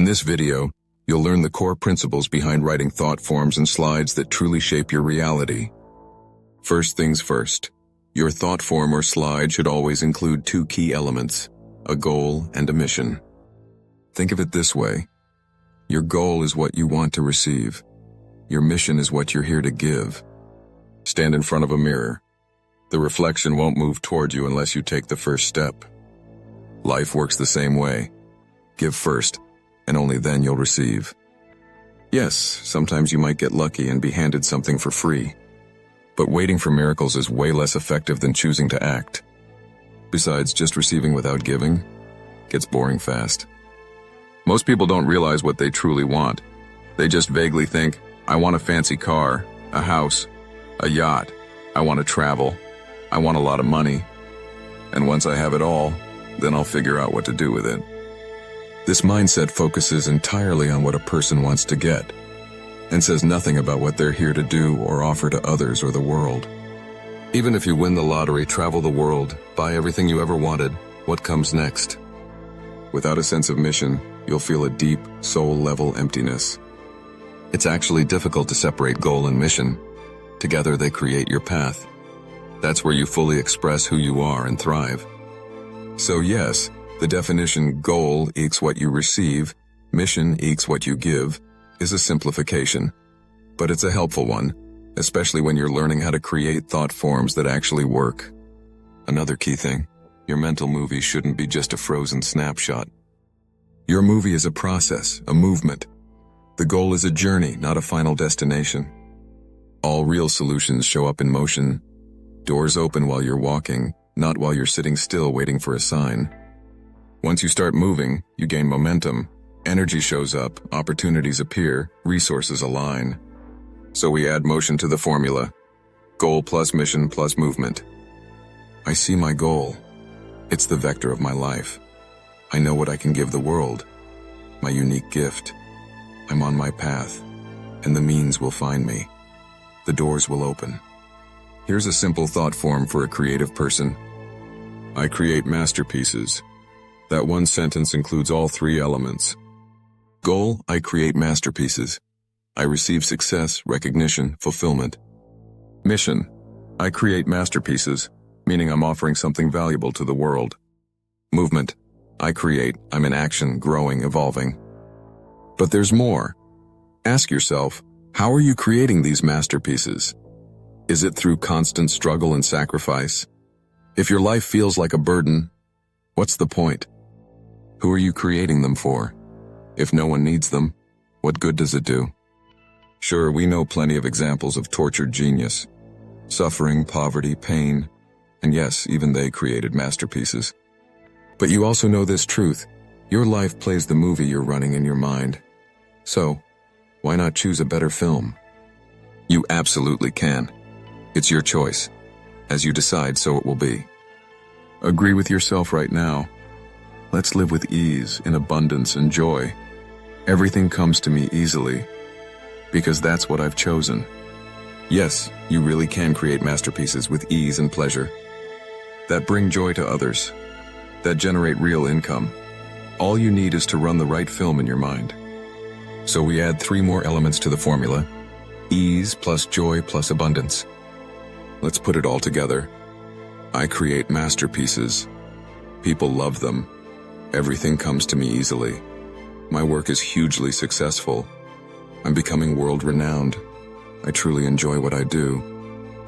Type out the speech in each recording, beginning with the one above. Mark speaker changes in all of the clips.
Speaker 1: In this video, you'll learn the core principles behind writing thought forms and slides that truly shape your reality. First things first, your thought form or slide should always include two key elements, a goal and a mission. Think of it this way. Your goal is what you want to receive. Your mission is what you're here to give. Stand in front of a mirror. The reflection won't move toward you unless you take the first step. Life works the same way. Give first, and only then you'll receive. Yes, sometimes you might get lucky and be handed something for free. But waiting for miracles is way less effective than choosing to act. Besides, just receiving without giving gets boring fast. Most people don't realize what they truly want. They just vaguely think, I want a fancy car, a house, a yacht. I want to travel. I want a lot of money. And once I have it all, then I'll figure out what to do with it. This mindset focuses entirely on what a person wants to get, and says nothing about what they're here to do or offer to others or the world. Even if you win the lottery, travel the world, buy everything you ever wanted, what comes next? Without a sense of mission, you'll feel a deep, soul-level emptiness. It's actually difficult to separate goal and mission. Together they create your path. That's where you fully express who you are and thrive. So yes, the definition goal equals what you receive, mission equals what you give, is a simplification. But it's a helpful one, especially when you're learning how to create thought forms that actually work. Another key thing, your mental movie shouldn't be just a frozen snapshot. Your movie is a process, a movement. The goal is a journey, not a final destination. All real solutions show up in motion. Doors open while you're walking, not while you're sitting still waiting for a sign. Once you start moving, you gain momentum. Energy shows up, opportunities appear, resources align. So we add motion to the formula. Goal plus mission plus movement. I see my goal. It's the vector of my life. I know what I can give the world. My unique gift. I'm on my path, and the means will find me. The doors will open. Here's a simple thought form for a creative person. I create masterpieces. That one sentence includes all three elements. Goal, I create masterpieces. I receive success, recognition, fulfillment. Mission, I create masterpieces, meaning I'm offering something valuable to the world. Movement, I create, I'm in action, growing, evolving. But there's more. Ask yourself, how are you creating these masterpieces? Is it through constant struggle and sacrifice? If your life feels like a burden, what's the point? Who are you creating them for? If no one needs them, what good does it do? Sure, we know plenty of examples of tortured genius. Suffering, poverty, pain, and yes, even they created masterpieces. But you also know this truth. Your life plays the movie you're running in your mind. So, why not choose a better film? You absolutely can. It's your choice. As you decide, so it will be. Agree with yourself right now. Let's live with ease, in abundance and joy. Everything comes to me easily, because that's what I've chosen. Yes, you really can create masterpieces with ease and pleasure that bring joy to others, that generate real income. All you need is to run the right film in your mind. So we add three more elements to the formula: ease plus joy plus abundance. Let's put it all together. I create masterpieces. People love them. Everything comes to me easily. My work is hugely successful. I'm becoming world-renowned. I truly enjoy what I do.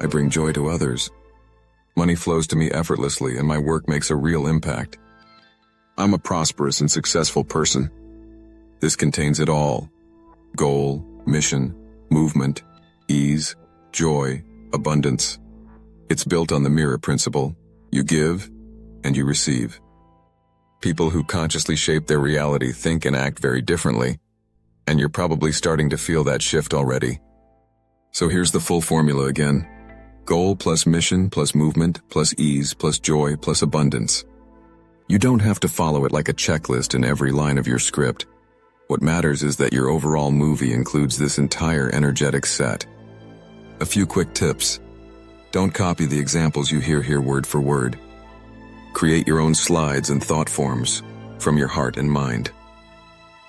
Speaker 1: I bring joy to others. Money flows to me effortlessly, and my work makes a real impact. I'm a prosperous and successful person. This contains it all: goal, mission, movement, ease, joy, abundance. It's built on the mirror principle. You give, and you receive. People who consciously shape their reality think and act very differently, and you're probably starting to feel that shift already. So here's the full formula again. Goal plus mission plus movement plus ease plus joy plus abundance. You don't have to follow it like a checklist in every line of your script. What matters is that your overall movie includes this entire energetic set. A few quick tips. Don't copy the examples you hear here word for word. Create your own slides and thought forms from your heart and mind.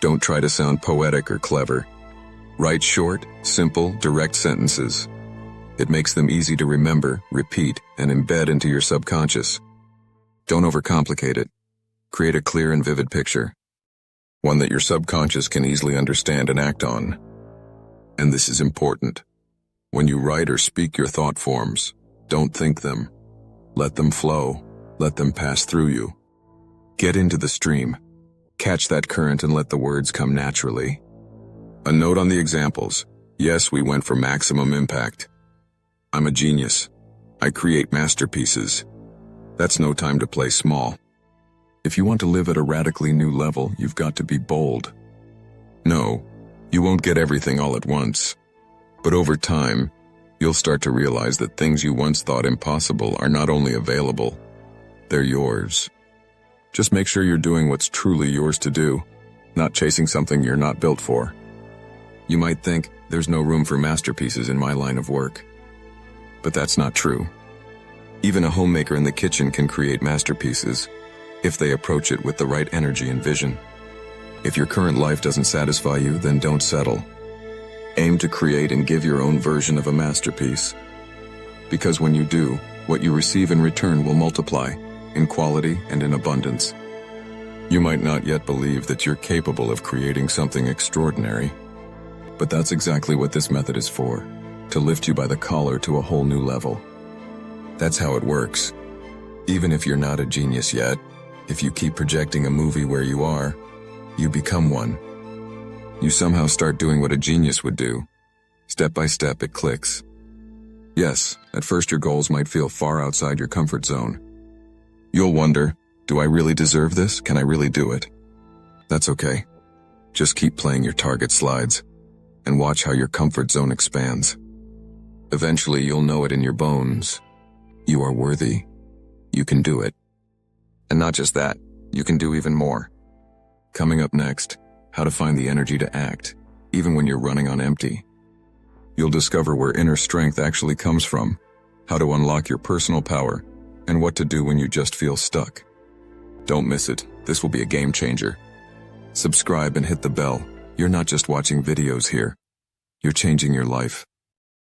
Speaker 1: Don't try to sound poetic or clever. Write short, simple, direct sentences. It makes them easy to remember, repeat, and embed into your subconscious. Don't overcomplicate it. Create a clear and vivid picture. One that your subconscious can easily understand and act on. And this is important. When you write or speak your thought forms, don't think them. Let them flow. Let them pass through you. Get into the stream. Catch that current and let the words come naturally. A note on the examples. Yes, we went for maximum impact. I'm a genius. I create masterpieces. That's no time to play small. If you want to live at a radically new level, you've got to be bold. No, you won't get everything all at once. But over time, you'll start to realize that things you once thought impossible are not only available, they're yours. Just make sure you're doing what's truly yours to do, not chasing something you're not built for. You might think, there's no room for masterpieces in my line of work. But that's not true. Even a homemaker in the kitchen can create masterpieces if they approach it with the right energy and vision. If your current life doesn't satisfy you, then don't settle. Aim to create and give your own version of a masterpiece. Because when you do, what you receive in return will multiply, in quality and in abundance. You might not yet believe that you're capable of creating something extraordinary, but that's exactly what this method is for, to lift you by the collar to a whole new level. That's how it works. Even if you're not a genius yet, if you keep projecting a movie where you are, you become one. You somehow start doing what a genius would do. Step by step, it clicks. Yes, at first your goals might feel far outside your comfort zone. You'll wonder, do I really deserve this? Can I really do it? That's okay. Just keep playing your target slides and watch how your comfort zone expands. Eventually, you'll know it in your bones. You are worthy. You can do it. And not just that, you can do even more. Coming up next, how to find the energy to act, even when you're running on empty. You'll discover where inner strength actually comes from, how to unlock your personal power, and what to do when you just feel stuck. Don't miss it. This will be a game changer. Subscribe and hit the bell. You're not just watching videos here. You're changing your life.